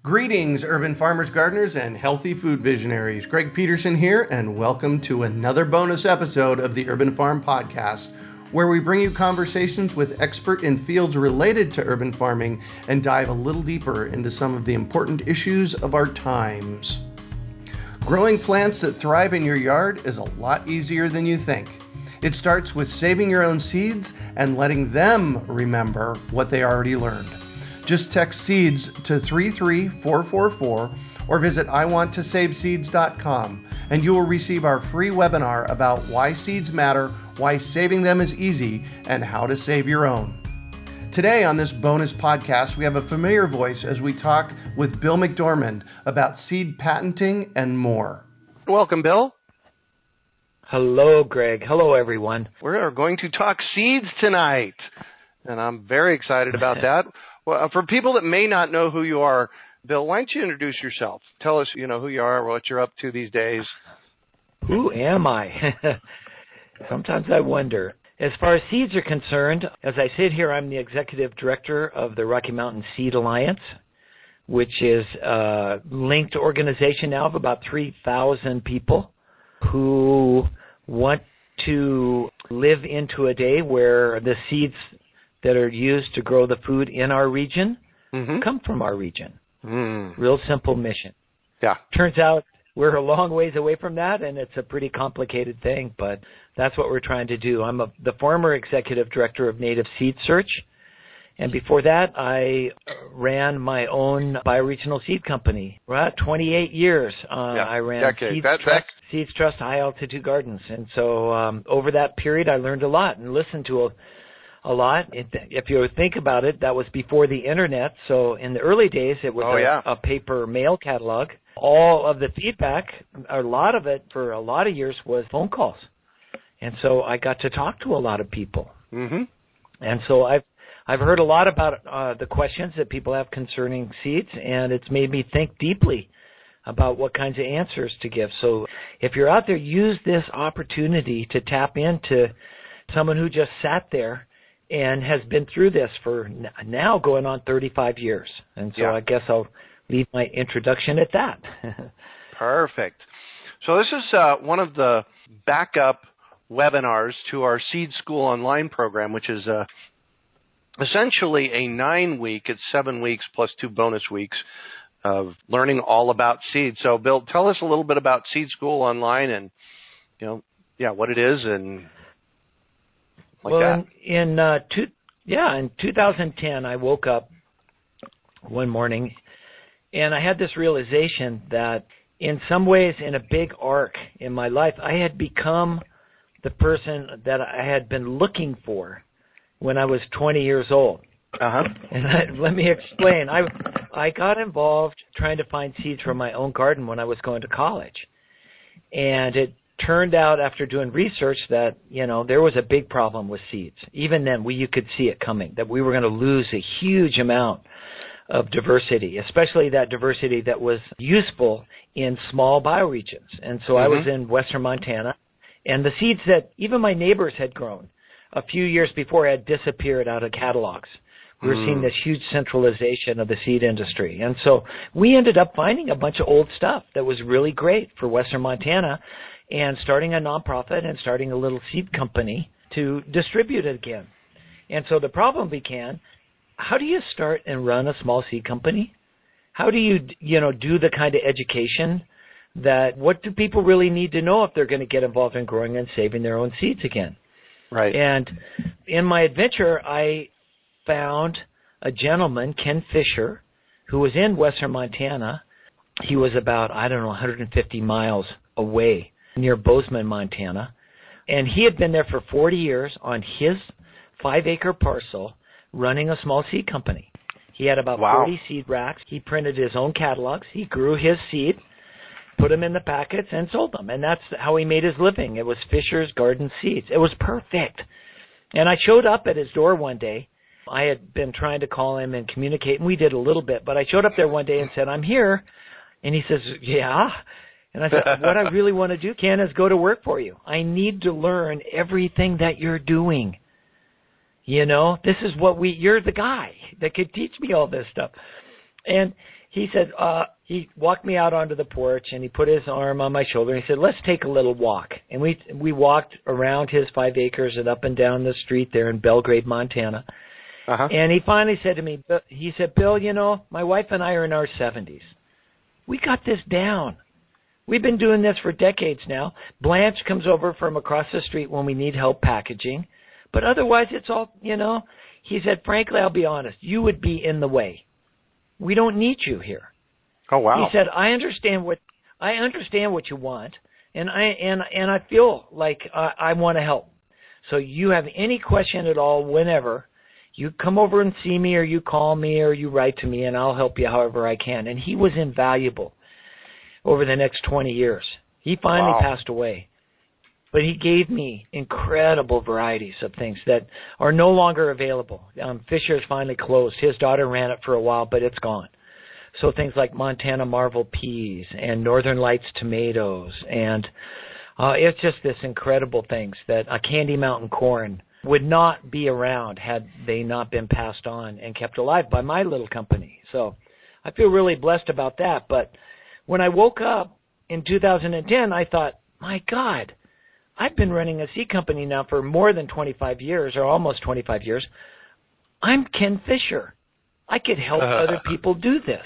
Greetings, urban farmers, gardeners, and healthy food visionaries. Greg Peterson here, and welcome to another bonus episode of the Urban Farm Podcast, where we bring you conversations with experts in fields related to urban farming and dive a little deeper into some of the important issues of our times. Growing plants that thrive in your yard is a lot easier than you think. It starts with saving your own seeds and letting them remember what they already learned. Just text SEEDS to 33444 or visit iwanttosaveseeds.com and you will receive our free webinar about why seeds matter, why saving them is easy, and how to save your own. Today on this bonus podcast, we have a familiar voice as we talk with Bill McDorman about seed patenting and more. Welcome, Bill. Hello, Greg. Hello, everyone. We're going to talk seeds tonight, and I'm very excited about that. Well, for people that may not know who you are, Bill, why don't you introduce yourself? Tell us, who you are, what you're up to these days. Who am I? Sometimes I wonder. As far as seeds are concerned, as I sit here, I'm the executive director of the Rocky Mountain Seed Alliance, which is a linked organization now of about 3,000 people who want to live into a day where the seeds that are used to grow the food in our region come from our region. Real simple mission. Yeah. Turns out we're a long ways away from that, and it's a pretty complicated thing, but that's what we're trying to do. I'm the former executive director of Native Seed Search, and before that, I ran my own bioregional seed company. We're at 28 years. I ran Seeds Trust High Altitude Gardens, and so over that period, I learned a lot and listened to a lot. If you think about it, that was before the internet. So in the early days, it was a paper mail catalog. All of the feedback, a lot of it for a lot of years was phone calls. And so I got to talk to a lot of people. And so I've heard a lot about the questions that people have concerning seeds, and it's made me think deeply about what kinds of answers to give. So if you're out there, use this opportunity to tap into someone who just sat there and has been through this for now going on 35 years. And so I guess I'll leave my introduction at that. Perfect. So this is one of the backup webinars to our Seed School Online program, which is essentially a 9-week, it's 7 weeks plus 2 bonus weeks of learning all about seeds. So, Bill, tell us a little bit about Seed School Online and, what it is and that. In 2010, I woke up one morning and I had this realization that in some ways, in a big arc in my life, I had become the person that I had been looking for when I was 20 years old. And let me explain. I got involved trying to find seeds for my own garden when I was going to college. And it turned out after doing research that, there was a big problem with seeds. Even then, you could see it coming, that we were going to lose a huge amount of diversity, especially that diversity that was useful in small bioregions. And so I was in western Montana, and the seeds that even my neighbors had grown a few years before had disappeared out of catalogs. We were seeing this huge centralization of the seed industry. And so we ended up finding a bunch of old stuff that was really great for western Montana and starting a nonprofit and starting a little seed company to distribute it again. And so the problem began, how do you start and run a small seed company? How do you, do the kind of education what do people really need to know if they're going to get involved in growing and saving their own seeds again? Right. And in my adventure, I found a gentleman, Ken Fisher, who was in western Montana. He was about, 150 miles away near Bozeman, Montana. And he had been there for 40 years on his 5-acre parcel running a small seed company. He had about 40 seed racks. He printed his own catalogs. He grew his seed, put them in the packets, and sold them. And that's how he made his living. It was Fisher's Garden Seeds. It was perfect. And I showed up at his door one day. I had been trying to call him and communicate, and we did a little bit. But I showed up there one day and said, I'm here. And he says, yeah. And I said, what I really want to do, Ken, is go to work for you. I need to learn everything that you're doing. This is what you're the guy that could teach me all this stuff. And he said, he walked me out onto the porch and he put his arm on my shoulder and he said, let's take a little walk. And we walked around his 5 acres and up and down the street there in Belgrade, Montana. Uh-huh. And he finally said to me, he said, Bill, you know, my wife and I are in our 70s. We got this down. We've been doing this for decades now. Blanche comes over from across the street when we need help packaging. But otherwise, it's all, you know. He said, frankly, I'll be honest, you would be in the way. We don't need you here. Oh, wow. He said, I understand what you want, and I feel like I want to help. So you have any question at all, whenever, you come over and see me, or you call me, or you write to me, and I'll help you however I can. And he was invaluable over the next 20 years. He finally passed away. But he gave me incredible varieties of things that are no longer available. Fisher's finally closed. His daughter ran it for a while, but it's gone. So things like Montana Marvel peas and Northern Lights tomatoes. And it's just this incredible things that Candy Mountain corn would not be around had they not been passed on and kept alive by my little company. So I feel really blessed about that. But when I woke up in 2010, I thought, my God, I've been running a seed company now for more than 25 years, or almost 25 years. I'm Ken Fisher. I could help other people do this.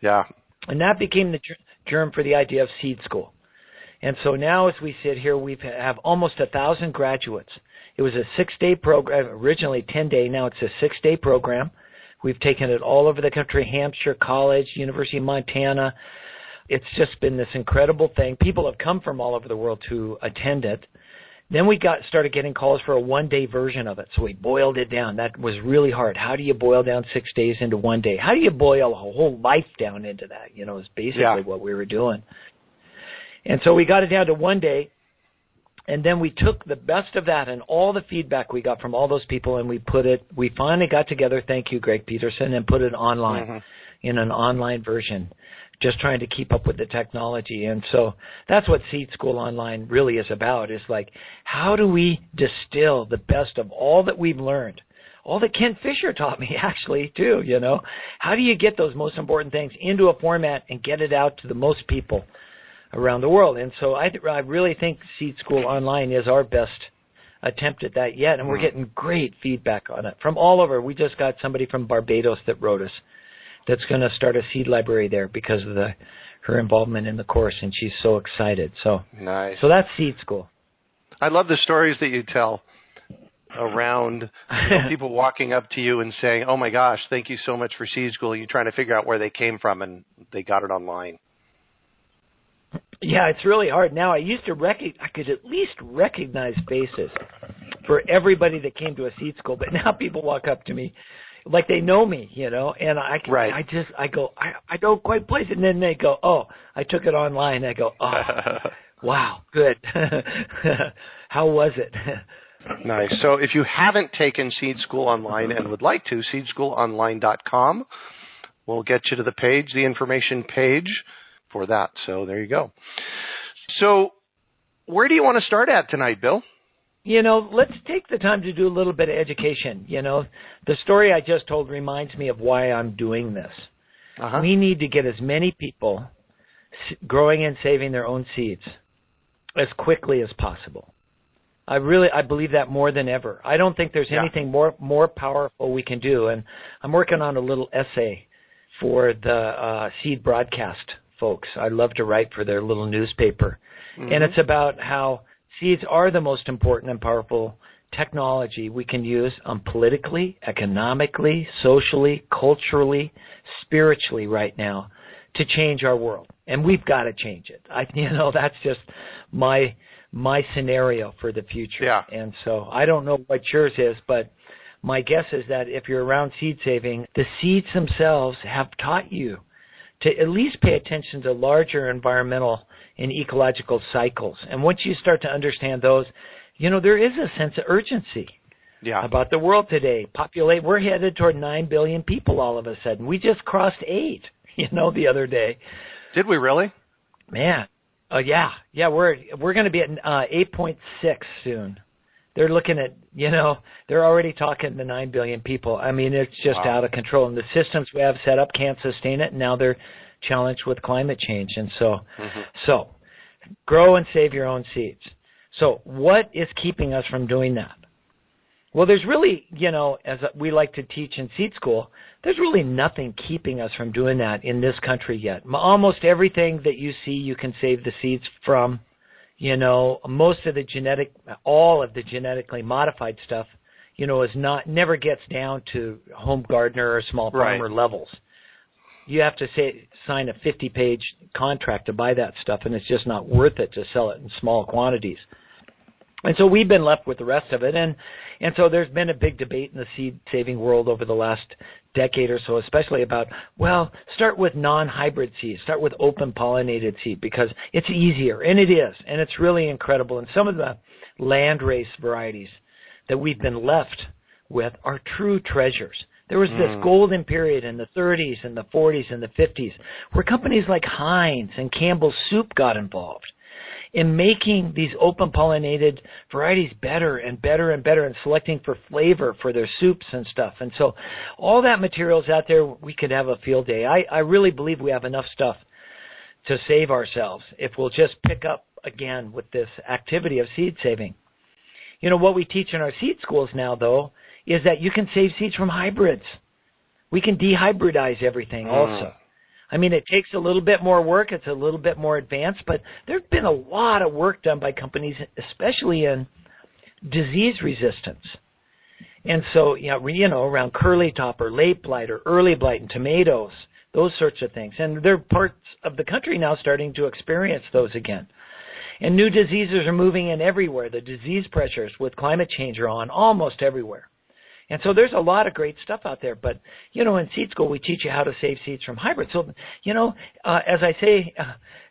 Yeah. And that became the germ for the idea of Seed School. And so now as we sit here, we have almost 1,000 graduates. It was a 6-day program, originally 10-day. Now it's a 6-day program. We've taken it all over the country, Hampshire College, University of Montana. It's just been this incredible thing. People have come from all over the world to attend it. Then we started getting calls for a 1-day version of it. So we boiled it down. That was really hard. How do you boil down 6 days into 1 day? How do you boil a whole life down into that? You know, is basically what we were doing. And so we got it down to 1 day. And then we took the best of that and all the feedback we got from all those people, and we finally got together, thank you, Greg Peterson, and put it online in an online version, just trying to keep up with the technology. And so that's what Seed School Online really is about, is like, how do we distill the best of all that we've learned, all that Ken Fisher taught me actually too, you know? How do you get those most important things into a format and get it out to the most people around the world? And so I really think Seed School Online is our best attempt at that yet, and we're getting great feedback on it from all over. We just got somebody from Barbados that wrote us that's going to start a seed library there because of her involvement in the course, and she's so excited. So nice. So that's Seed School. I love the stories that you tell around people walking up to you and saying, oh, my gosh, thank you so much for Seed School. You're trying to figure out where they came from, and they got it online. Yeah, it's really hard. Now, I could at least recognize faces for everybody that came to a seed school, but now people walk up to me like they know me, you know, and I don't quite place it. And then they go, oh, I took it online. I go, oh, wow, good. How was it? Nice. So if you haven't taken Seed School Online and would like to, seedschoolonline.com will get you to the page, the information page for that. So there you go. So where do you want to start at tonight, Bill? You know, let's take the time to do a little bit of education. You know, the story I just told reminds me of why I'm doing this. We need to get as many people growing and saving their own seeds as quickly as possible. I believe that more than ever. I don't think there's anything more powerful we can do. And I'm working on a little essay for the seed broadcast folks. I love to write for their little newspaper. And it's about how seeds are the most important and powerful technology we can use politically, economically, socially, culturally, spiritually right now to change our world. And we've got to change it. That's just my scenario for the future. Yeah. And so I don't know what yours is, but my guess is that if you're around seed saving, the seeds themselves have taught you to at least pay attention to larger environmental and ecological cycles. And once you start to understand those, you know, there is a sense of urgency about the world today. We're headed toward 9 billion people all of a sudden. We just crossed 8, the other day. Did we really? Man. Yeah, we're going to be at 8.6 soon. They're looking at, they're already talking to 9 billion people. I mean, it's just out of control. And the systems we have set up can't sustain it. And now they're challenged with climate change. And so grow and save your own seeds. So what is keeping us from doing that? Well, there's really, as we like to teach in seed school, there's really nothing keeping us from doing that in this country yet. Almost everything that you see, you can save the seeds from. Most of all of the genetically modified stuff, never gets down to home gardener or small farmer levels. You have to sign a 50-page contract to buy that stuff, and it's just not worth it to sell it in small quantities. And so we've been left with the rest of it. And so there's been a big debate in the seed-saving world over the last decade or so, especially about, start with non-hybrid seed, start with open-pollinated seed, because it's easier, and it is, and it's really incredible. And some of the landrace varieties that we've been left with are true treasures. There was this golden period in the 30s and the 40s and the 50s where companies like Heinz and Campbell's Soup got involved in making these open-pollinated varieties better and better and better, and selecting for flavor for their soups and stuff. And so all that material's out there. We could have a field day. I really believe we have enough stuff to save ourselves if we'll just pick up again with this activity of seed saving. What we teach in our seed schools now, though, is that you can save seeds from hybrids. We can de-hybridize everything also. I mean, it takes a little bit more work. It's a little bit more advanced, but there's been a lot of work done by companies, especially in disease resistance. And so, around curly top or late blight or early blight in tomatoes, those sorts of things. And there are parts of the country now starting to experience those again. And new diseases are moving in everywhere. The disease pressures with climate change are on almost everywhere. And so there's a lot of great stuff out there. But, in seed school, we teach you how to save seeds from hybrids. So, as I say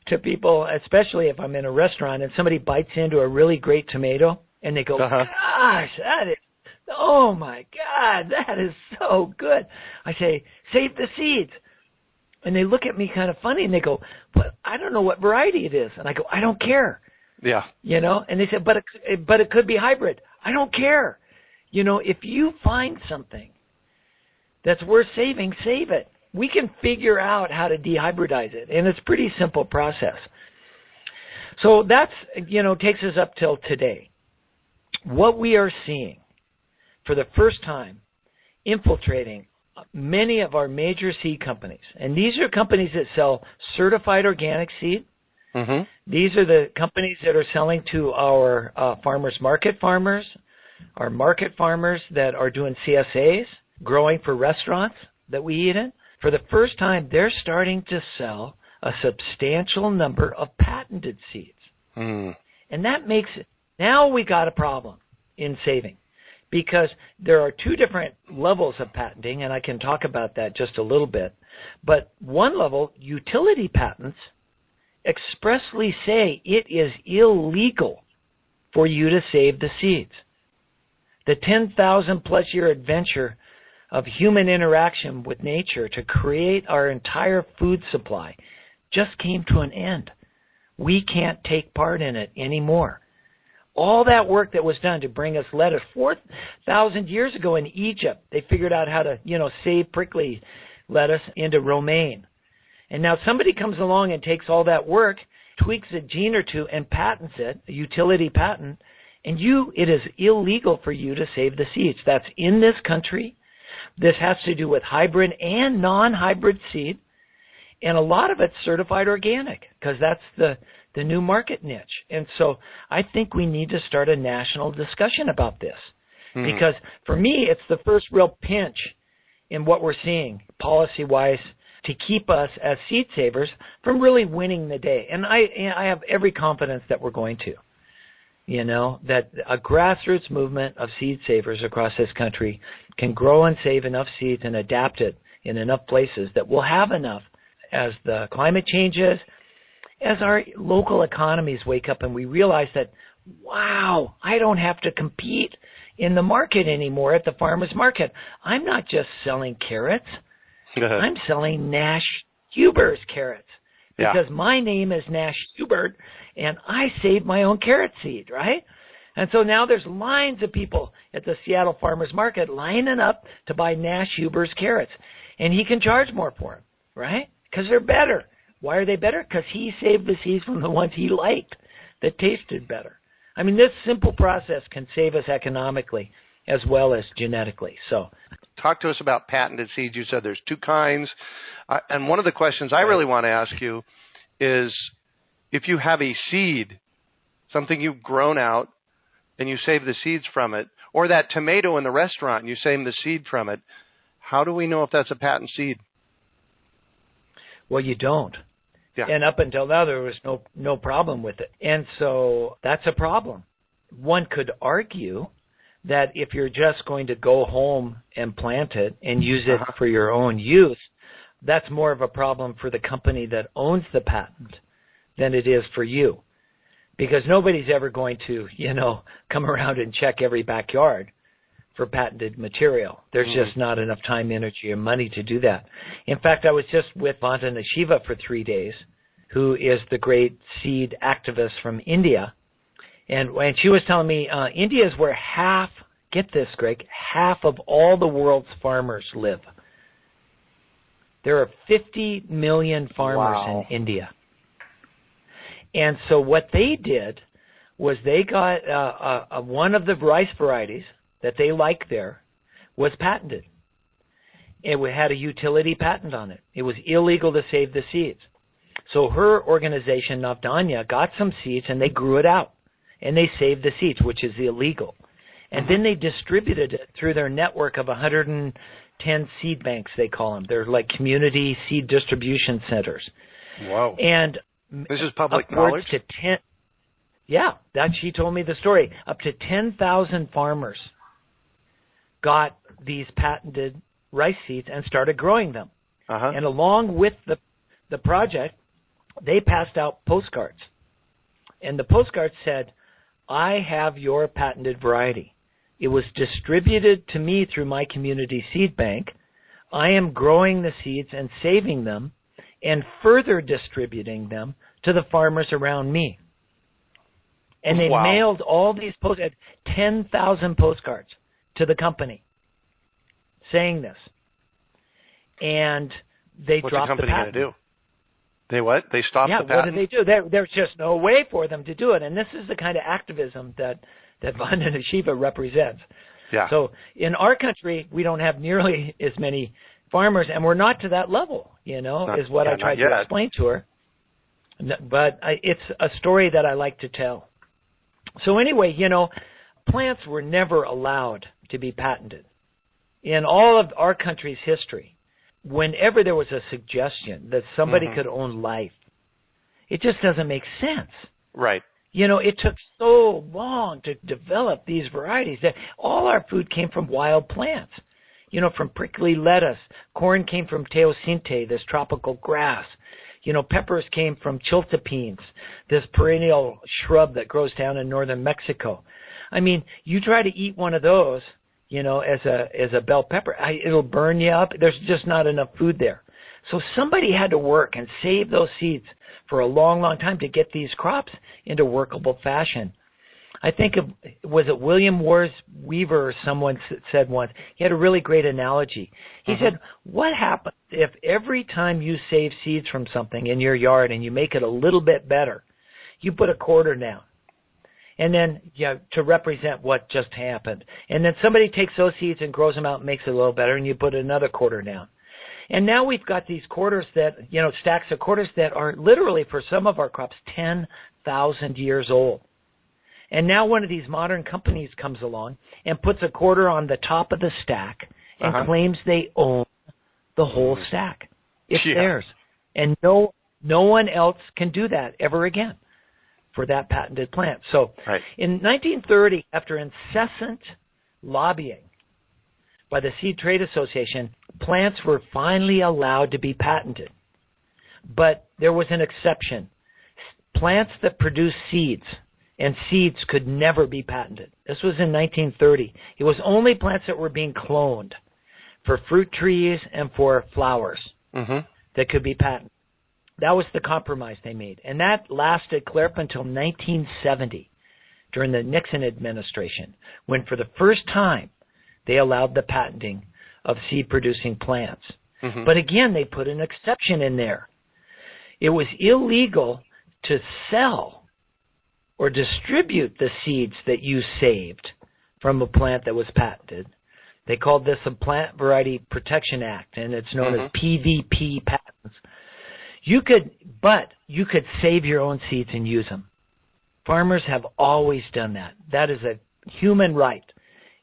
to people, especially if I'm in a restaurant and somebody bites into a really great tomato and they go, gosh, oh my God, that is so good. I say, save the seeds. And they look at me kind of funny and they go, but I don't know what variety it is. And I go, I don't care. Yeah. And they said, but it could be hybrid. I don't care. If you find something that's worth saving, save it. We can figure out how to dehybridize it, and it's a pretty simple process. So that's, takes us up till today. What we are seeing for the first time infiltrating many of our major seed companies, and these are companies that sell certified organic seed. Mm-hmm. These are the companies that are selling to our farmers market farmers, our market farmers that are doing CSAs, growing for restaurants that we eat in. For the first time, they're starting to sell a substantial number of patented seeds. Mm. And that makes it, now we got a problem in saving, because there are two different levels of patenting, and I can talk about that just a little bit. But one level, utility patents, expressly say it is illegal for you to save the seeds. The 10,000 plus year adventure of human interaction with nature to create our entire food supply just came to an end. We can't take part in it anymore. All that work that was done to bring us lettuce 4,000 years ago in Egypt, they figured out how to, save prickly lettuce into romaine. And now somebody comes along and takes all that work, tweaks a gene or two, and patents it, a utility patent, and it is illegal for you to save the seeds. That's in this country. This has to do with hybrid and non-hybrid seed. And a lot of it's certified organic, because that's the new market niche. And so I think we need to start a national discussion about this. Mm-hmm. Because for me, it's the first real pinch in what we're seeing policy-wise to keep us as seed savers from really winning the day. And I have every confidence that we're going to. That a grassroots movement of seed savers across this country can grow and save enough seeds and adapt it in enough places that we'll have enough as the climate changes, as our local economies wake up and we realize that, wow, I don't have to compete in the market anymore at the farmer's market. I'm not just selling carrots. I'm selling Nash Huber's carrots. Because my name is Nash Hubert, and I saved my own carrot seed, right? And so now there's lines of people at the Seattle Farmers Market lining up to buy Nash Huber's carrots. And he can charge more for them, right? Because they're better. Why are they better? Because he saved the seeds from the ones he liked that tasted better. I mean, this simple process can save us economically as well as genetically. So, talk to us about patented seeds. You said there's two kinds. And one of the questions I really want to ask you is, if you have a seed, something you've grown out, and you save the seeds from it, or that tomato in the restaurant and you save the seed from it, how do we know if that's a patent seed? Well, you don't. Yeah. And up until now, there was no problem with it. And so that's a problem. One could argue that if you're just going to go home and plant it and use it for your own use, that's more of a problem for the company that owns the patent than it is for you. Because nobody's ever going to, come around and check every backyard for patented material. There's just not enough time, energy, or money to do that. In fact, I was just with Vandana Shiva for 3 days, who is the great seed activist from India. And she was telling me India is where get this, Greg, half of all the world's farmers live. There are 50 million farmers in India. And so what they did was they got one of the rice varieties that they like there was patented. It had a utility patent on it. It was illegal to save the seeds. So her organization, Navdanya, got some seeds and they grew it out. And they saved the seeds, which is illegal. And then they distributed it through their network of 110 seed banks, they call them. They're like community seed distribution centers. Wow. And this is public knowledge? She told me the story. Up to 10,000 farmers got these patented rice seeds and started growing them. And along with the project, they passed out postcards. And the postcard said, I have your patented variety. It was distributed to me through my community seed bank. I am growing the seeds and saving them and further distributing them to the farmers around me. And they mailed all these 10,000 postcards to the company saying this. And they dropped the patent. What's the company going to do? They what? They stopped the patent? What did they do? There's just no way for them to do it. And this is the kind of activism that Vandana Shiva represents. Yeah. So in our country, we don't have nearly as many farmers, and we're not to that level, is what I tried to explain to her. But it's a story that I like to tell. So anyway, plants were never allowed to be patented. In all of our country's history, whenever there was a suggestion that somebody could own life, it just doesn't make sense. Right. It took so long to develop these varieties that all our food came from wild plants. From prickly lettuce. Corn came from teosinte, this tropical grass. Peppers came from chiltepines, this perennial shrub that grows down in northern Mexico. I mean, you try to eat one of those, as a bell pepper, it'll burn you up. There's just not enough food there. So somebody had to work and save those seeds for a long, long time to get these crops into workable fashion. I think was it William Worth Weaver or someone said once, he had a really great analogy. He said, what happens if every time you save seeds from something in your yard and you make it a little bit better, you put a quarter down? And then, to represent what just happened. And then somebody takes those seeds and grows them out and makes it a little better, and you put another quarter down. And now we've got these quarters that, stacks of quarters that are literally, for some of our crops, 10,000 years old. And now one of these modern companies comes along and puts a quarter on the top of the stack and claims they own the whole stack. It's theirs. And no one else can do that ever again for that patented plant. So in 1930, after incessant lobbying by the Seed Trade Association, plants were finally allowed to be patented. But there was an exception. Plants that produce seeds, and seeds could never be patented. This was in 1930. It was only plants that were being cloned for fruit trees and for flowers that could be patented. That was the compromise they made. And that lasted clear up until 1970. during the Nixon administration, when for the first time they allowed the patenting of seed-producing plants. Mm-hmm. But again, they put an exception in there. It was illegal to sell or distribute the seeds that you saved from a plant that was patented. They called this a Plant Variety Protection Act, and it's known as PVP patents. You could save your own seeds and use them. Farmers have always done that. That is a human right.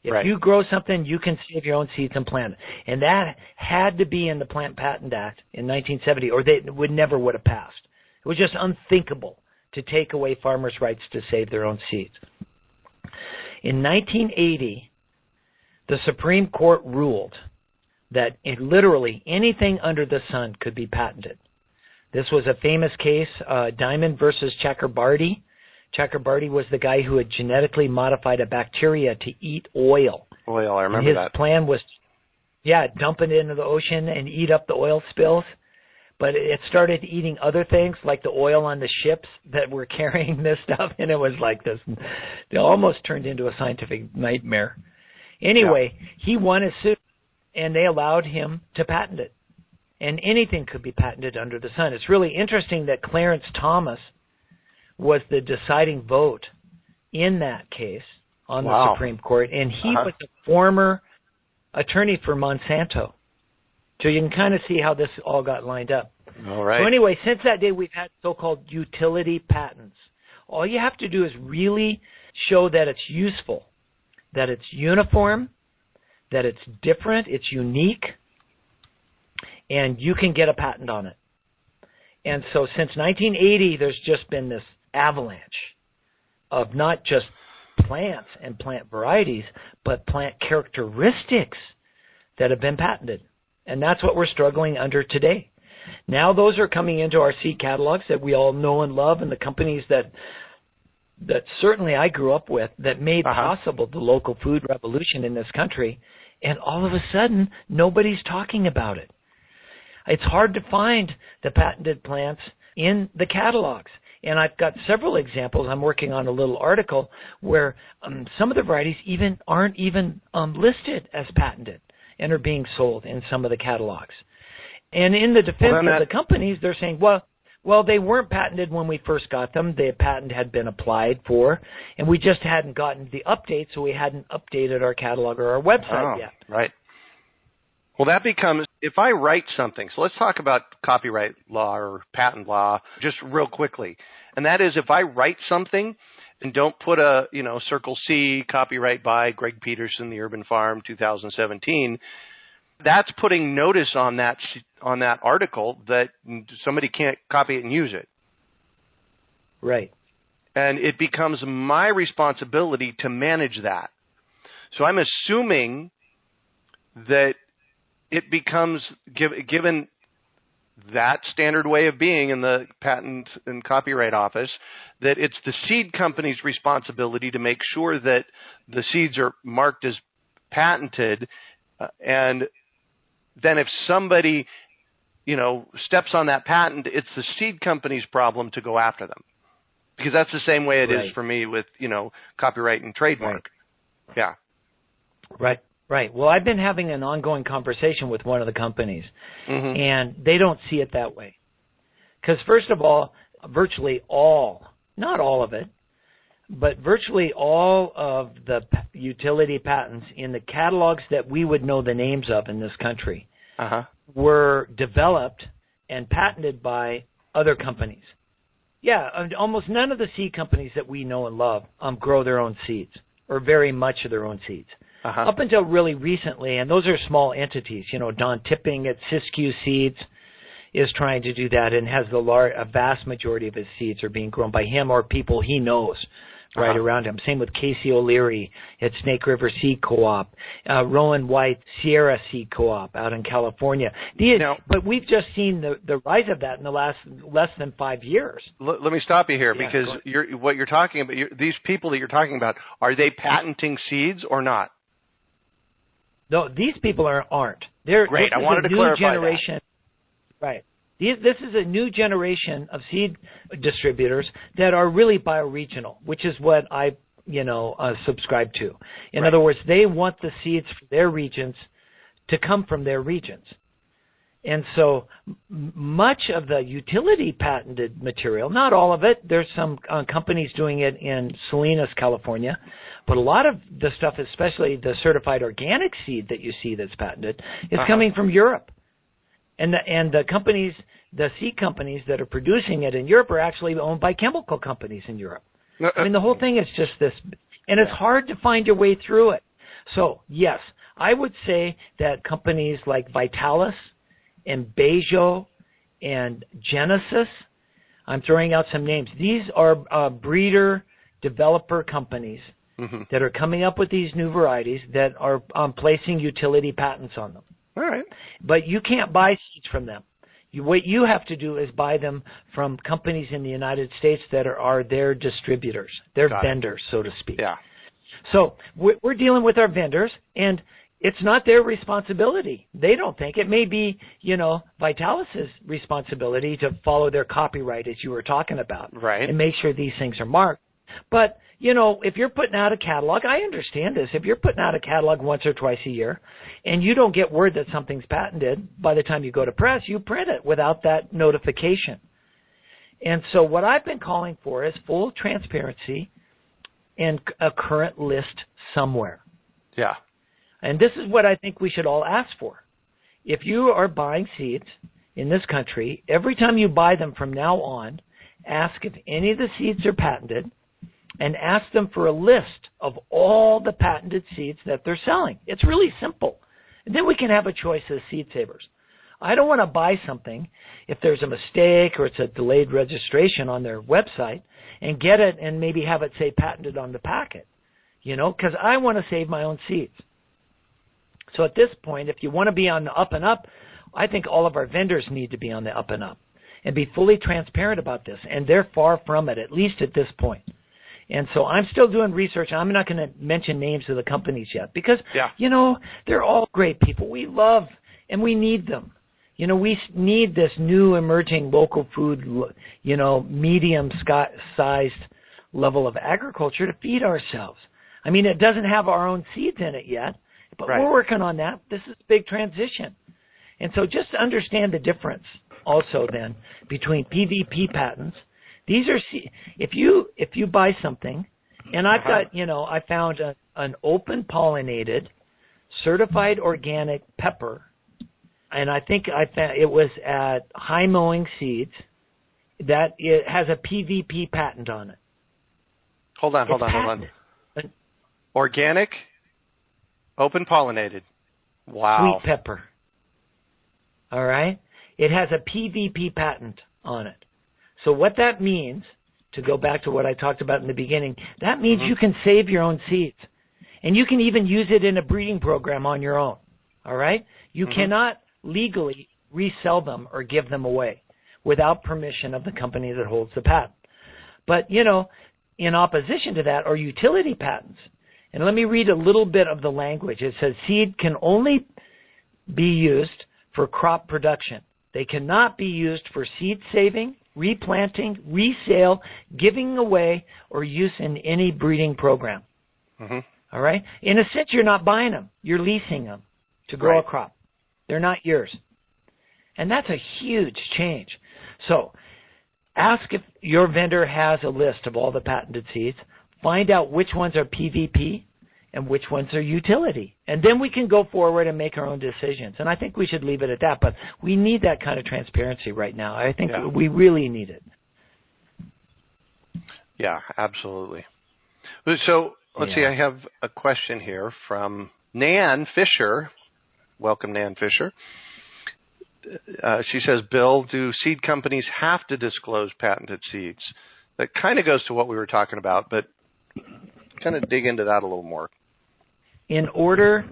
If you grow something, you can save your own seeds and plant it. And that had to be in the Plant Patent Act in 1970, or they never would have passed. It was just unthinkable to take away farmers' rights to save their own seeds. In 1980, the Supreme Court ruled that literally anything under the sun could be patented. This was a famous case, Diamond versus Chakrabarty. Chakrabarty was the guy who had genetically modified a bacteria to eat oil. Oil, I remember that. His plan was, dump it into the ocean and eat up the oil spills. But it started eating other things, like the oil on the ships that were carrying this stuff, and it was like this. It almost turned into a scientific nightmare. Anyway, he won a suit, and they allowed him to patent it. And anything could be patented under the sun. It's really interesting that Clarence Thomas was the deciding vote in that case on the Supreme Court, and he was a former attorney for Monsanto. So you can kind of see how this all got lined up. All right. So anyway, since that day, we've had so-called utility patents. All you have to do is really show that it's useful, that it's uniform, that it's different, it's unique, and you can get a patent on it. And so since 1980, there's just been this avalanche of not just plants and plant varieties, but plant characteristics that have been patented. And that's what we're struggling under today. Now those are coming into our seed catalogs that we all know and love, and the companies that certainly I grew up with that made possible the local food revolution in this country. And all of a sudden, nobody's talking about it. It's hard to find the patented plants in the catalogs. And I've got several examples. I'm working on a little article where some of the varieties aren't even listed as patented and are being sold in some of the catalogs. And in the defense of the companies, they're saying, well, they weren't patented when we first got them. The patent had been applied for, and we just hadn't gotten the update, so we hadn't updated our catalog or our website yet. Right. Well, that becomes, if I write something, so let's talk about copyright law or patent law just real quickly. And that is, if I write something and don't put a, Circle C, copyright by Greg Peterson, The Urban Farm, 2017, that's putting notice on that article that somebody can't copy it and use it. Right. And it becomes my responsibility to manage that. So I'm assuming that it becomes, given that standard way of being in the Patent and Copyright Office, that it's the seed company's responsibility to make sure that the seeds are marked as patented, and then if somebody, steps on that patent, it's the seed company's problem to go after them. Because that's the same way it is for me with, copyright and trademark. Right. Yeah. Right. Well, I've been having an ongoing conversation with one of the companies, and they don't see it that way. Because first of all, virtually all, not all of it, but virtually all of the utility patents in the catalogs that we would know the names of in this country were developed and patented by other companies. Yeah, almost none of the seed companies that we know and love grow their own seeds, or very much of their own seeds. Up until really recently, and those are small entities. Don Tipping at Siskiyou Seeds is trying to do that and has a vast majority of his seeds are being grown by him or people he knows right around him. Same with Casey O'Leary at Snake River Seed Co-op, Rowan White Sierra Seed Co-op out in California. But we've just seen the rise of that in the last less than 5 years. Let me stop you here because what you're talking about, these people that you're talking about, are they patenting seeds or not? No, these people aren't. Great. I wanted to clarify that. Right. This is a new generation of seed distributors that are really bioregional, which is what I subscribe to. In other words, they want the seeds from their regions to come from their regions. And so much of the utility patented material, not all of it, there's some companies doing it in Salinas, California, but a lot of the stuff, especially the certified organic seed that you see that's patented, is coming from Europe. And the companies, the seed companies that are producing it in Europe are actually owned by chemical companies in Europe. I mean, the whole thing is just this, and it's hard to find your way through it. So, yes, I would say that companies like Vitalis and Bejo and Genesis, I'm throwing out some names. These are breeder developer companies that are coming up with these new varieties that are placing utility patents on them. All right. But you can't buy seeds from them. What you have to do is buy them from companies in the United States that are their distributors, their vendors, so to speak. Yeah. So we're dealing with our vendors, and it's not their responsibility. They don't think. It may be, Vitalis's responsibility to follow their copyright, as you were talking about, right, and make sure these things are marked. But, if you're putting out a catalog, I understand this. If you're putting out a catalog once or twice a year and you don't get word that something's patented, by the time you go to press, you print it without that notification. And so what I've been calling for is full transparency and a current list somewhere. Yeah. And this is what I think we should all ask for. If you are buying seeds in this country, every time you buy them from now on, ask if any of the seeds are patented and ask them for a list of all the patented seeds that they're selling. It's really simple. And then we can have a choice as seed savers. I don't want to buy something if there's a mistake or it's a delayed registration on their website and get it and maybe have it say patented on the packet, because I want to save my own seeds. So at this point, if you want to be on the up and up, I think all of our vendors need to be on the up and up and be fully transparent about this. And they're far from it, at least at this point. And so I'm still doing research. I'm not going to mention names of the companies yet because, they're all great people. We love and we need them. We need this new emerging local food, medium-sized level of agriculture to feed ourselves. I mean, it doesn't have our own seeds in it yet, but we're working on that. This is a big transition. And so just understand the difference also then between PVP patents. These are, if you buy something, and I've got, I found an open pollinated, certified organic pepper, and I think I found it was at High Mowing Seeds, that it has a PVP patent on it. Hold on. Organic, open pollinated. Wow. Sweet pepper. All right? It has a PVP patent on it. So what that means, to go back to what I talked about in the beginning, that means you can save your own seeds. And you can even use it in a breeding program on your own. All right? You cannot legally resell them or give them away without permission of the company that holds the patent. But, in opposition to that are utility patents. And let me read a little bit of the language. It says seed can only be used for crop production. They cannot be used for seed saving, replanting, resale, giving away, or use in any breeding program. All right? In a sense, you're not buying them. You're leasing them to grow a crop. They're not yours. And that's a huge change. So ask if your vendor has a list of all the patented seeds. Find out which ones are PVP and which ones are utility. And then we can go forward and make our own decisions. And I think we should leave it at that. But we need that kind of transparency right now. I think we really need it. Yeah, absolutely. So let's see. I have a question here from Nan Fisher. Welcome, Nan Fisher. She says, Bill, do seed companies have to disclose patented seeds? That kind of goes to what we were talking about, but kind of dig into that a little more. In order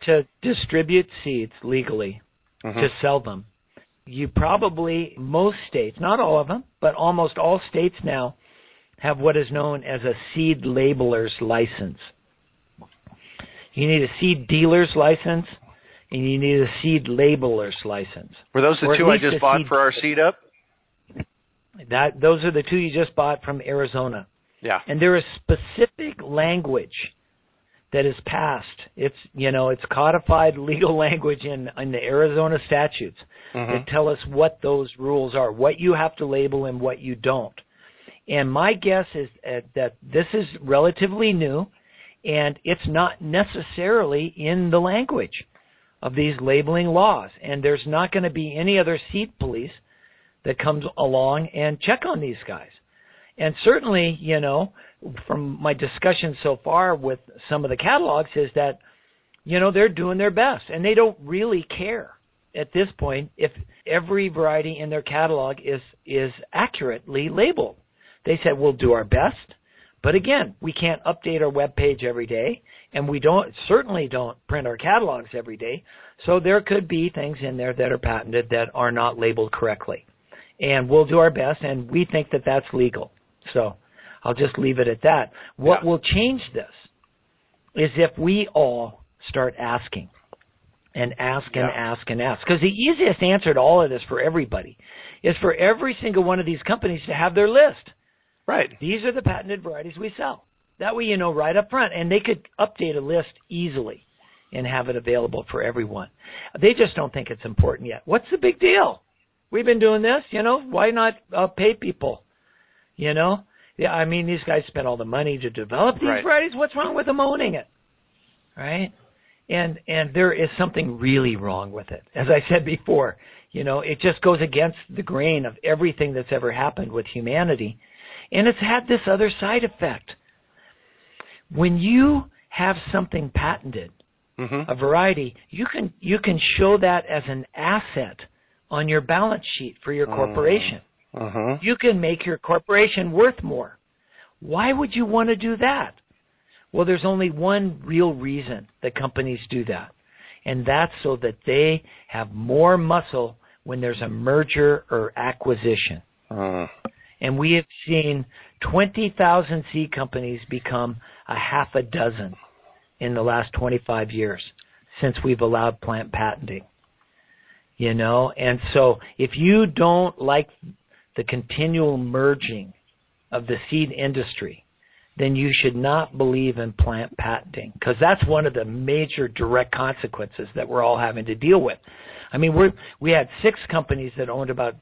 to distribute seeds legally, to sell them, you probably, most states, not all of them, but almost all states now have what is known as a seed labeler's license. You need a seed dealer's license, and you need a seed labeler's license. Were those the two I just bought for our seed up? Those are the two you just bought from Arizona. Yeah. And there is specific language that is passed. It's codified legal language in the Arizona statutes that tell us what those rules are, what you have to label and what you don't. And my guess is that this is relatively new, and it's not necessarily in the language of these labeling laws. And there's not going to be any other seed police that comes along and check on these guys. And certainly, from my discussion so far with some of the catalogs is that, they're doing their best, and they don't really care at this point if every variety in their catalog is accurately labeled. They said, we'll do our best, but again, we can't update our web page every day, and we certainly don't print our catalogs every day, so there could be things in there that are patented that are not labeled correctly. And we'll do our best, and we think that that's legal. So I'll just leave it at that. What will change this is if we all start asking and ask and ask and ask. Because the easiest answer to all of this for everybody is for every single one of these companies to have their list. Right. These are the patented varieties we sell. That way right up front. And they could update a list easily and have it available for everyone. They just don't think it's important yet. What's the big deal? We've been doing this, why not pay people? These guys spent all the money to develop these varieties. What's wrong with them owning it? Right? And there is something really wrong with it. As I said before, it just goes against the grain of everything that's ever happened with humanity. And it's had this other side effect. When you have something patented, a variety, you can show that as an asset on your balance sheet for your corporation. You can make your corporation worth more. Why would you want to do that? Well, there's only one real reason that companies do that, and that's so that they have more muscle when there's a merger or acquisition. And we have seen 20,000 seed companies become a half a dozen in the last 25 years since we've allowed plant patenting. And so if you don't like the continual merging of the seed industry, then you should not believe in plant patenting, because that's one of the major direct consequences that we're all having to deal with. We had 6 companies that owned about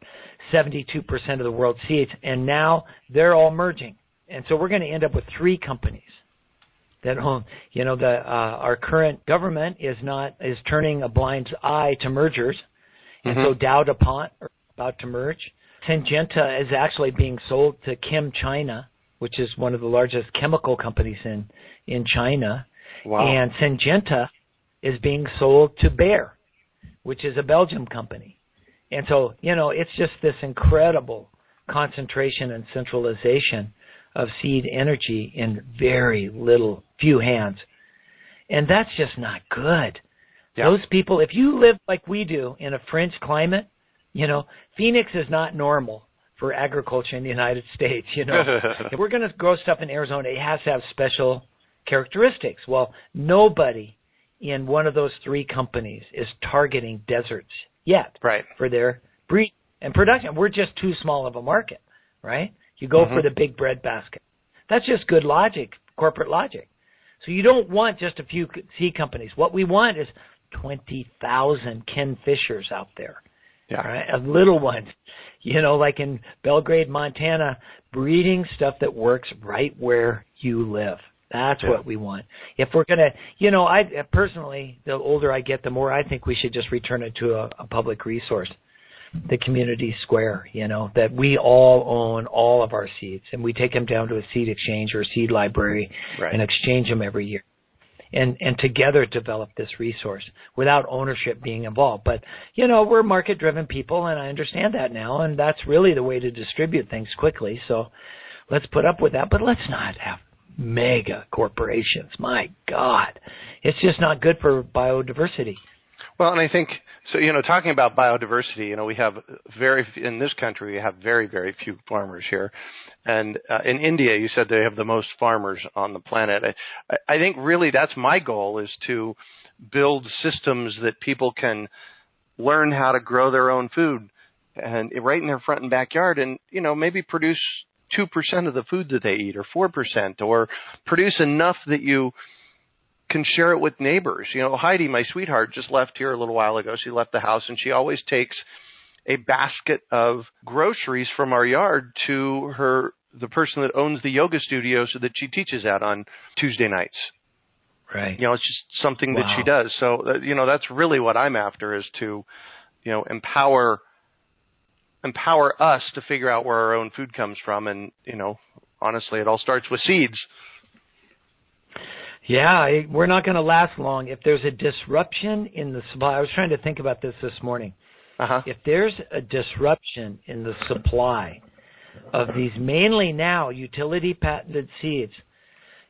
72% of the world's seeds, and now they're all merging. And so we're going to end up with 3 companies that own, our current government is turning a blind eye to mergers. And so Dow DuPont are about to merge. Syngenta is actually being sold to Kim China, which is one of the largest chemical companies in China. Wow. And Syngenta is being sold to Bayer, which is a Belgium company. And so, it's just this incredible concentration and centralization of seed energy in few hands. And that's just not good. Yeah. Those people, if you live like we do in a fringe climate, Phoenix is not normal for agriculture in the United States. If we're going to grow stuff in Arizona, it has to have special characteristics. Well, nobody in one of those 3 companies is targeting deserts yet for their breed and production. We're just too small of a market, right? You go for the big bread basket. That's just good logic, corporate logic. So you don't want just a few seed companies. What we want is 20,000 Ken Fishers out there. Yeah. Right? Of little ones, like in Belgrade, Montana, breeding stuff that works right where you live. That's what we want. If we're going to, I personally, the older I get, the more I think we should just return it to a public resource, the community square, that we all own all of our seeds, and we take them down to a seed exchange or a seed library and exchange them every year. And together develop this resource without ownership being involved. But, we're market-driven people, and I understand that now, and that's really the way to distribute things quickly. So let's put up with that, but let's not have mega corporations. My God, it's just not good for biodiversity. Well, and I think, so, talking about biodiversity, we have in this country, we have very, very few farmers here. And in India, you said they have the most farmers on the planet. I think really that's my goal, is to build systems that people can learn how to grow their own food and right in their front and backyard, and, maybe produce 2% of the food that they eat, or 4%, or produce enough that you can share it with neighbors. Heidi, my sweetheart, just left here a little while ago. She left the house, and she always takes a basket of groceries from our yard to the person that owns the yoga studio so that she teaches at on Tuesday nights. Right. It's just something that she does. So, that's really what I'm after, is to, empower us to figure out where our own food comes from. And, honestly, it all starts with seeds. Yeah, we're not going to last long. If there's a disruption in the supply, I was trying to think about this morning. If there's a disruption in the supply of these mainly now utility patented seeds,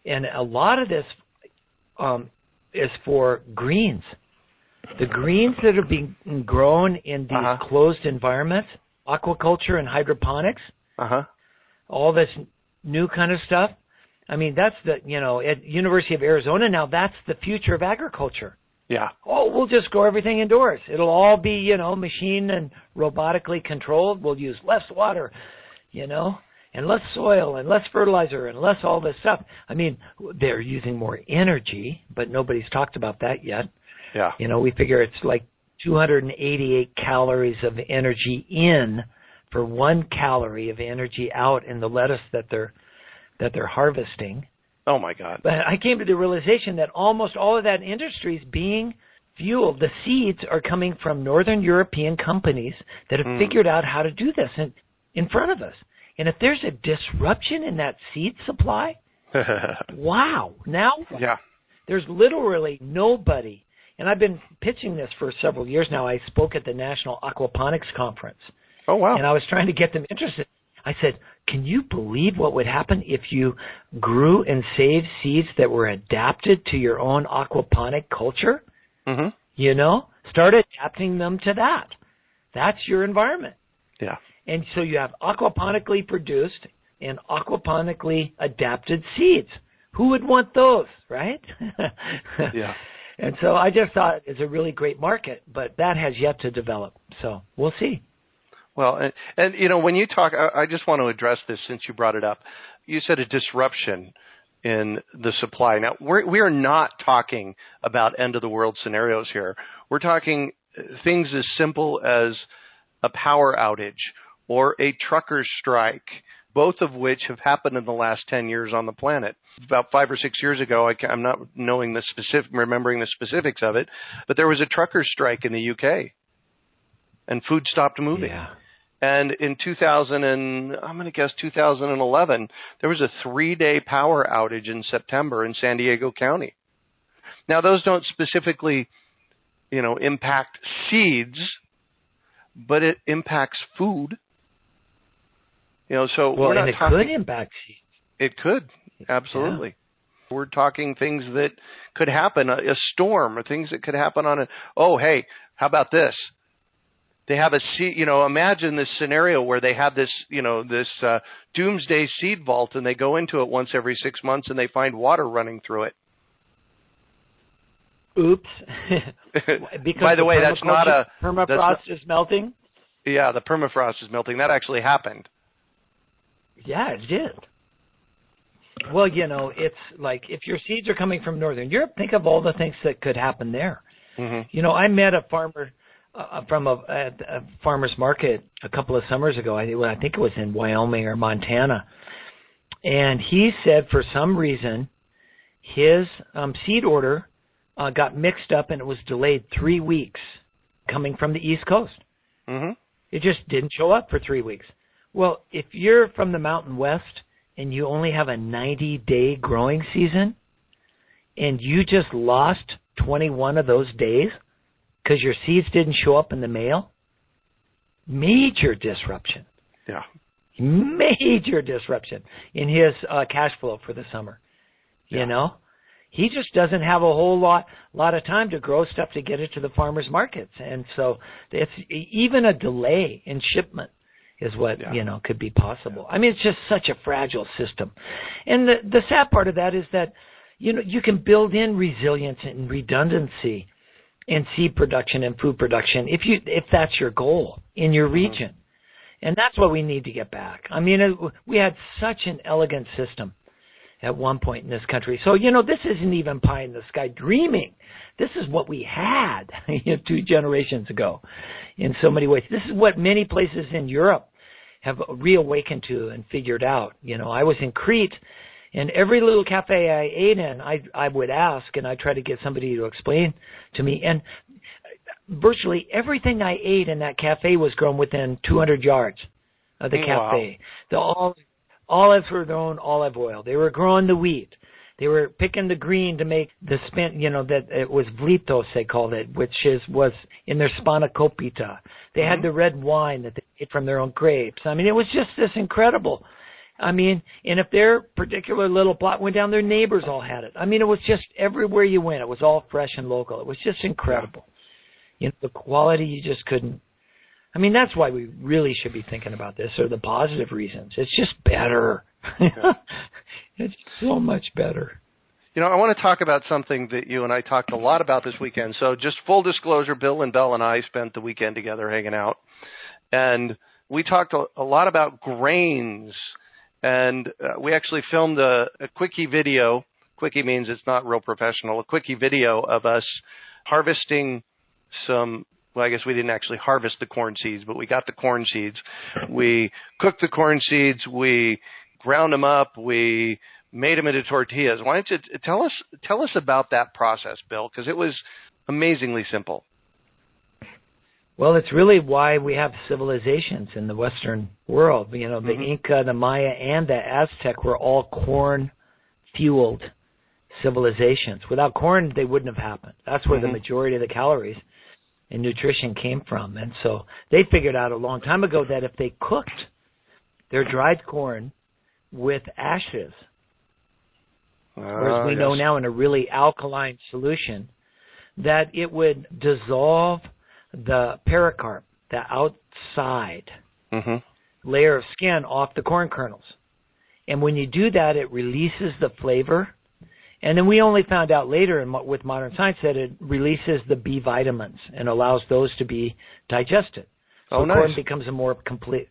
and a lot of this is for greens. The greens that are being grown in these closed environments, aquaculture and hydroponics, all this new kind of stuff. I mean, that's at University of Arizona now, that's the future of agriculture. Yeah. Oh, we'll just grow everything indoors. It'll all be, machine and robotically controlled. We'll use less water, and less soil and less fertilizer and less all this stuff. I mean, they're using more energy, but nobody's talked about that yet. Yeah. We figure it's like 288 calories of energy in for 1 calorie of energy out in the lettuce that they're harvesting. Oh my God. But I came to the realization that almost all of that industry is being fueled. The seeds are coming from Northern European companies that have figured out how to do this in front of us. And if there's a disruption in that seed supply, wow. Now there's literally nobody. And I've been pitching this for several years now. I spoke at the National Aquaponics Conference. Oh, wow. And I was trying to get them interested. I said, can you believe what would happen if you grew and saved seeds that were adapted to your own aquaponic culture? Start adapting them to that. That's your environment. Yeah. And so you have aquaponically produced and aquaponically adapted seeds. Who would want those, right? Yeah. And so I just thought it's a really great market, but that has yet to develop. So we'll see. Well, and when you talk, I just want to address this since you brought it up. You said a disruption in the supply. Now, we are not talking about end-of-the-world scenarios here. We're talking things as simple as a power outage or a trucker strike, both of which have happened in the last 10 years on the planet. About 5 or 6 years ago, I'm not remembering the specifics of it, but there was a trucker strike in the UK, and food stopped moving. Yeah. And in 2011, there was a 3-day power outage in September in San Diego County. Now, those don't specifically, impact seeds, but it impacts food. So we're not talking, could impact seeds. It could, absolutely. Yeah. We're talking things that could happen, a storm, or things that could happen on hey, how about this? They have a seed, imagine this scenario where they have this, this doomsday seed vault, and they go into it once every 6 months and they find water running through it. Oops. By the way, that's not permafrost is melting? Yeah, the permafrost is melting. That actually happened. Yeah, it did. Well, it's like if your seeds are coming from Northern Europe, think of all the things that could happen there. Mm-hmm. I met a farmer from a farmer's market a couple of summers ago. I think it was in Wyoming or Montana. And he said for some reason his seed order got mixed up and it was delayed 3 weeks coming from the East Coast. Mm-hmm. It just didn't show up for 3 weeks. Well, if you're from the Mountain West and you only have a 90-day growing season and you just lost 21 of those days because your seeds didn't show up in the mail, major disruption. Yeah. Major disruption in his cash flow for the summer. Yeah. He just doesn't have a whole lot of time to grow stuff to get it to the farmers markets. And so it's even a delay in shipment is what, could be possible. I mean, it's just such a fragile system. And the sad part of that is that, you can build in resilience and redundancy in seed production and food production if that's your goal in your region. And that's what we need to get back. I mean, we had such an elegant system at one point in this country. So, this isn't even pie in the sky dreaming. This is what we had 2 generations ago in so many ways. This is what many places in Europe have reawakened to and figured out. I was in Crete, and every little cafe I ate in, I would ask, and I try to get somebody to explain to me. And virtually everything I ate in that cafe was grown within 200 yards of the cafe. Wow. The olives were their own olive oil. They were growing the wheat. They were picking the green to make the that it was vlitos, they called it, which was in their spanakopita. They had the red wine that they made from their own grapes. I mean, it was just this incredible. I mean, and if their particular little plot went down, their neighbors all had it. I mean, it was just everywhere you went. It was all fresh and local. It was just incredible. The quality, you just couldn't. I mean, that's why we really should be thinking about this, or the positive reasons. It's just better. Yeah. It's so much better. I want to talk about something that you and I talked a lot about this weekend. So just full disclosure, Bill and Belle and I spent the weekend together hanging out. And we talked a lot about grains. And we actually filmed a quickie video. Quickie means it's not real professional. A quickie video of us harvesting I guess we didn't actually harvest the corn seeds, but we got the corn seeds. We cooked the corn seeds. We ground them up. We made them into tortillas. Why don't you tell us about that process, Bill? Because it was amazingly simple. Well, it's really why we have civilizations in the Western world. The Inca, the Maya, and the Aztec were all corn-fueled civilizations. Without corn, they wouldn't have happened. That's where the majority of the calories and nutrition came from. And so they figured out a long time ago that if they cooked their dried corn with ashes, whereas we know now in a really alkaline solution, that it would dissolve the pericarp, the outside layer of skin off the corn kernels. And when you do that, it releases the flavor. And then we only found out later with modern science that it releases the B vitamins and allows those to be digested. So corn becomes a more complete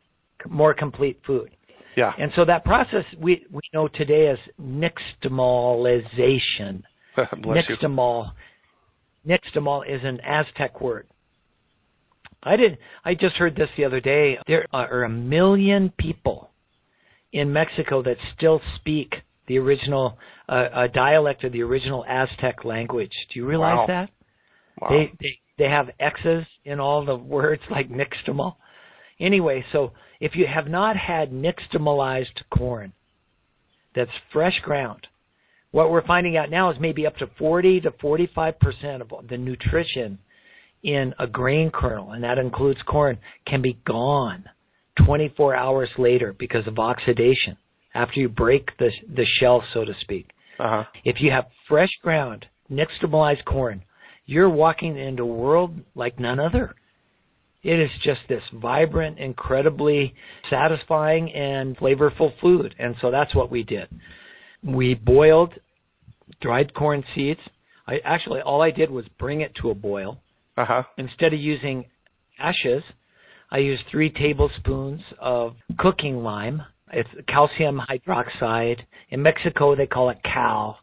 food. Yeah. And so that process we know today as nixtamalization. Nixtamal is an Aztec word. I just heard this the other day. There are 1 million people in Mexico that still speak the original a dialect of the original Aztec language. Do you realize that? Wow. They have X's in all the words like nixtamal. Anyway, so if you have not had nixtamalized corn that's fresh ground, what we're finding out now is maybe up to 40 to 45% of the nutrition in a grain kernel, and that includes corn, can be gone 24 hours later because of oxidation, after you break the shell, so to speak. If you have fresh ground, nixtamalized corn, you're walking into a world like none other. It is just this vibrant, incredibly satisfying and flavorful food. And so that's what we did. We boiled dried corn seeds. All I did was bring it to a boil. Instead of using ashes, I used 3 tablespoons of cooking lime. It's calcium hydroxide. In Mexico, they call it cal.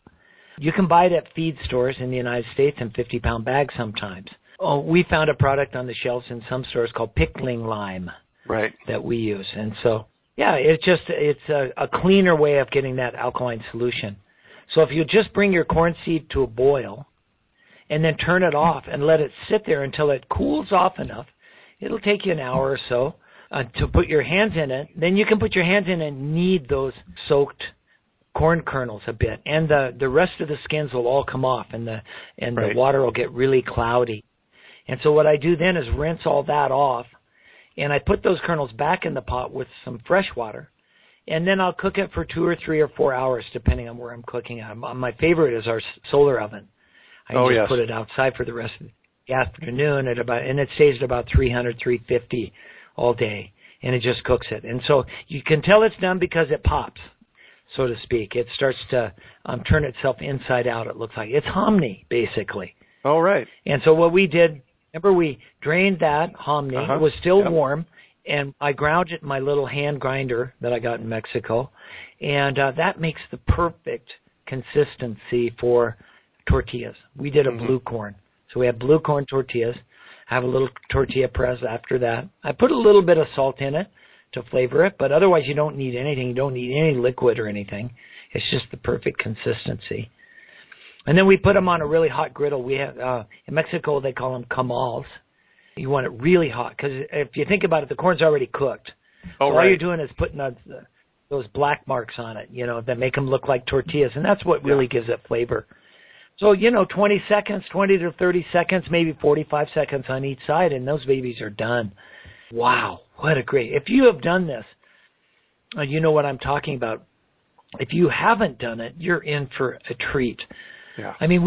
You can buy it at feed stores in the United States in 50-pound bags sometimes. We found a product on the shelves in some stores called pickling lime that we use. And so, it's a cleaner way of getting that alkaline solution. So if you just bring your corn seed to a boil and then turn it off and let it sit there until it cools off enough, it'll take you an hour or so to put your hands in it. Then you can put your hands in and knead those soaked corn kernels a bit, and the rest of the skins will all come off, and the water will get really cloudy. And so what I do then is rinse all that off, and I put those kernels back in the pot with some fresh water, and then I'll cook it for 2 or 3 or 4 hours, depending on where I'm cooking it. My favorite is our solar oven. I just put it outside for the rest of the afternoon and it stays at about 300, 350 all day, and it just cooks it. And so you can tell it's done because it pops, so to speak. It starts to turn itself inside out, it looks like. It's hominy, basically. All right. And so what we did, remember we drained that hominy. It was still warm, and I ground it in my little hand grinder that I got in Mexico, and that makes the perfect consistency for tortillas. We did a blue corn. So we have blue corn tortillas. Have a little tortilla press after that. I put a little bit of salt in it to flavor it, but otherwise you don't need anything. You don't need any liquid or anything. It's just the perfect consistency. And then we put them on a really hot griddle. We have in Mexico they call them comals. You want it really hot because if you think about it, the corn's already cooked. Oh, so right. all you're doing is putting those black marks on it, that make them look like tortillas, and that's what really gives it flavor. So, 20 seconds, 20 to 30 seconds, maybe 45 seconds on each side, and those babies are done. Wow, what a great. If you have done this, you know what I'm talking about. If you haven't done it, you're in for a treat. Yeah. I mean,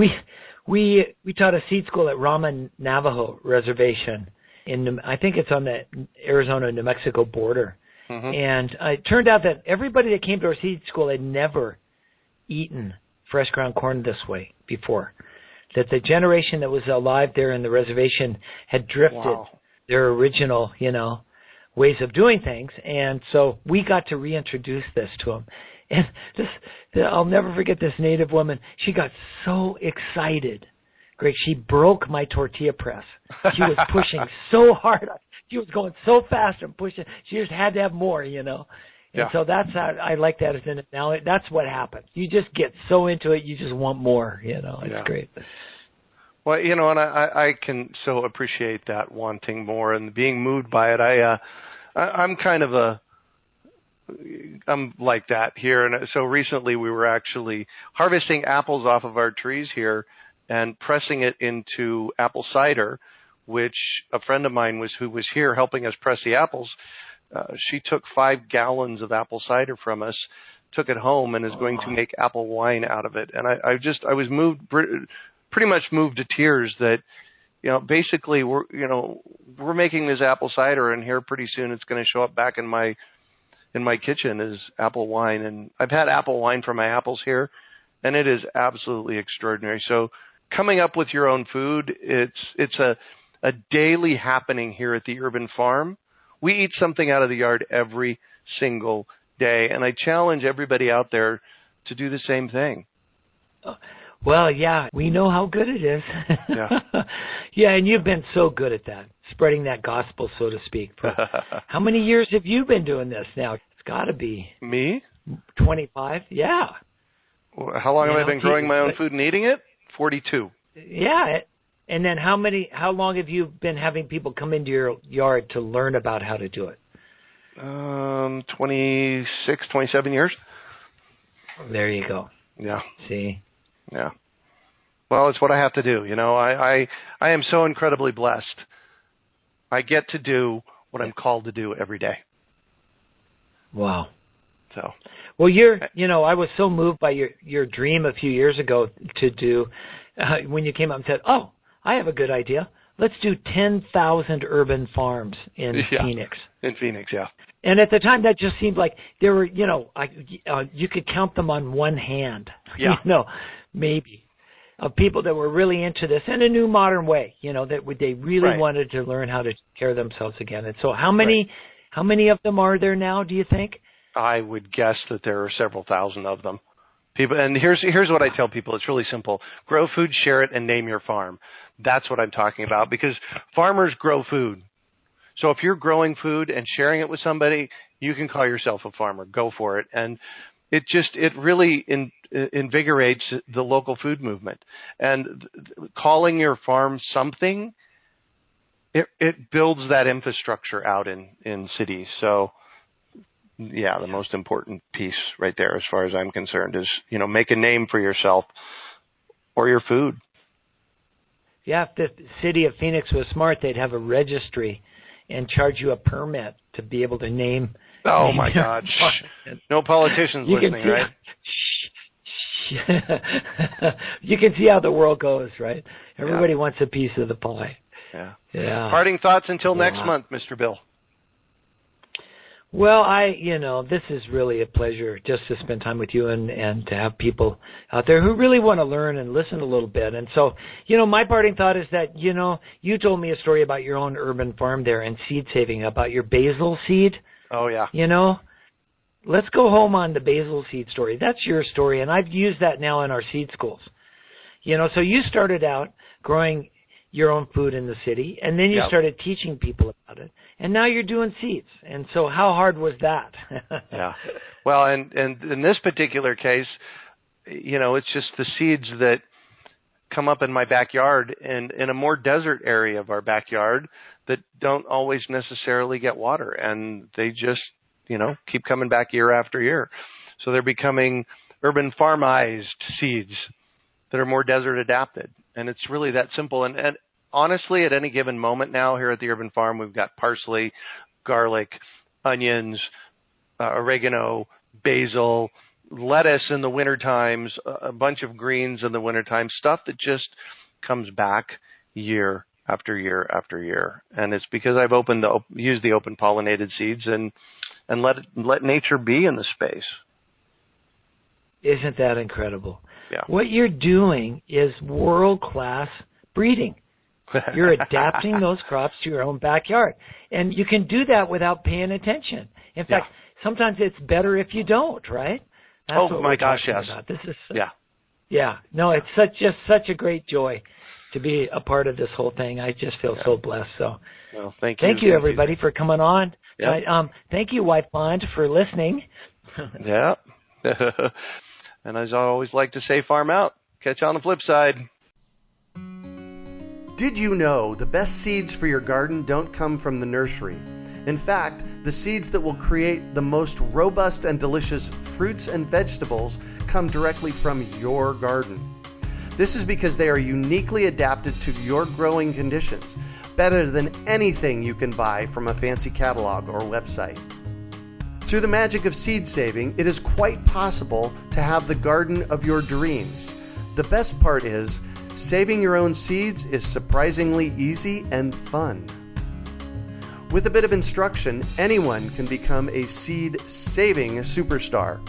we taught a seed school at Rama Navajo Reservation I think it's on the Arizona-New Mexico border. And it turned out that everybody that came to our seed school had never eaten fresh ground corn this way before. That the generation that was alive there in the reservation had drifted their original, ways of doing things. And so we got to reintroduce this to them. And I'll never forget this Native woman. She got so excited. Greg, she broke my tortilla press. She was pushing so hard. She was going so fast and pushing. She just had to have more, And so that's how I like that. Now that's what happens. You just get so into it, you just want more. It's great. Well, and I can so appreciate that wanting more and being moved by it. I'm kind of I'm like that here. And so recently we were actually harvesting apples off of our trees here and pressing it into apple cider, which a friend of mine who was here helping us press the apples, she took 5 gallons of apple cider from us, took it home, and is going to make apple wine out of it. And I was moved, pretty much moved to tears that, basically we're making this apple cider, and here pretty soon it's going to show up back in my kitchen as apple wine. And I've had apple wine from my apples here, and it is absolutely extraordinary. So coming up with your own food, it's a daily happening here at the Urban Farm. We eat something out of the yard every single day, and I challenge everybody out there to do the same thing. Well, yeah, we know how good it is. Yeah. Yeah, and you've been so good at that, spreading that gospel, so to speak. How many years have you been doing this now? It's got to be. Me? 25? Yeah. How long have I been growing my own food and eating it? 42. Yeah. And then how long have you been having people come into your yard to learn about how to do it? 26, 27 years. There you go. Yeah. See? Yeah. Well, it's what I have to do. I am so incredibly blessed. I get to do what I'm called to do every day. Wow. So. Well, I was so moved by your dream a few years ago to do, when you came up and said, oh, I have a good idea. Let's do 10,000 urban farms in Phoenix. In Phoenix, yeah. And at the time, that just seemed like there were, you could count them on one hand. Yeah. Maybe. Of people that were really into this in a new modern way, that they really wanted to learn how to take care of themselves again. And so how many of them are there now, do you think? I would guess that there are several thousand of them. People, and here's what I tell people. It's really simple. Grow food, share it, and name your farm. That's what I'm talking about, because farmers grow food. So if you're growing food and sharing it with somebody, you can call yourself a farmer. Go for it. And it really invigorates the local food movement. And calling your farm something, it builds that infrastructure out in cities. So, yeah, the most important piece right there, as far as I'm concerned, is, make a name for yourself or your food. Yeah, if the city of Phoenix was smart, they'd have a registry and charge you a permit to be able to name. Oh, my God. No politicians listening, right? You can see how the world goes, right? Everybody wants a piece of the pie. Yeah. Yeah. Parting thoughts until next month, Mr. Bill. Well, this is really a pleasure just to spend time with you and to have people out there who really want to learn and listen a little bit. And so, my parting thought is that, you told me a story about your own urban farm there and seed saving, about your basil seed. Oh, yeah. Let's go home on the basil seed story. That's your story, and I've used that now in our seed schools. So you started out growing your own food in the city, and then you started teaching people about it, and now you're doing seeds. And so how hard was that? Yeah. Well, and in this particular case, it's just the seeds that come up in my backyard and in a more desert area of our backyard that don't always necessarily get water, and they just, keep coming back year after year. So they're becoming urban farmized seeds that are more desert adapted. And it's really that simple. And honestly, at any given moment now here at the Urban Farm, we've got parsley, garlic, onions, oregano, basil, lettuce in the winter times, a bunch of greens in the winter time, stuff that just comes back year after year after year. And it's because I've used the open pollinated seeds and let nature be in the space. Isn't that incredible? Yeah. What you're doing is world-class breeding. You're adapting those crops to your own backyard. And you can do that without paying attention. In fact, sometimes it's better if you don't, right? That's oh, my gosh, yes. About. This is Yeah. No, it's such a great joy to be a part of this whole thing. I just feel so blessed. So well, thank you. Thank you, everybody, for coming on. Yeah. Thank you, White Pond, for listening. Yeah. And as I always like to say, farm out. Catch you on the flip side. Did you know the best seeds for your garden don't come from the nursery? In fact, the seeds that will create the most robust and delicious fruits and vegetables come directly from your garden. This is because they are uniquely adapted to your growing conditions, better than anything you can buy from a fancy catalog or website. Through the magic of seed saving, it is quite possible to have the garden of your dreams. The best part is, saving your own seeds is surprisingly easy and fun. With a bit of instruction, anyone can become a seed-saving superstar.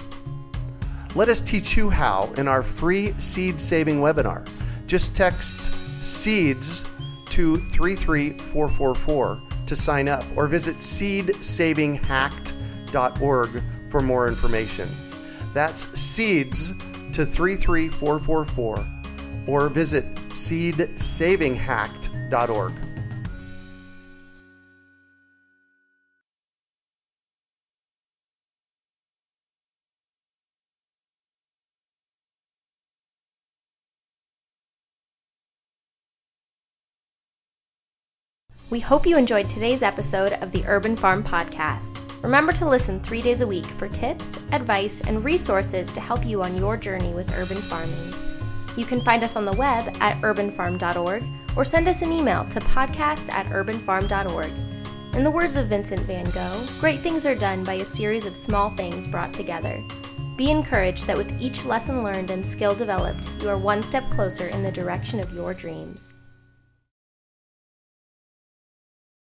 Let us teach you how in our free seed-saving webinar. Just text SEEDS to 33444 to sign up, or visit seedsavinghacked.org for more information. That's SEEDS to 33444, or visit seedsavinghacked.org. We hope you enjoyed today's episode of the Urban Farm Podcast. Remember to listen 3 days a week for tips, advice, and resources to help you on your journey with urban farming. You can find us on the web at urbanfarm.org or send us an email to podcast@urbanfarm.org. In the words of Vincent van Gogh, great things are done by a series of small things brought together. Be encouraged that with each lesson learned and skill developed, you are one step closer in the direction of your dreams.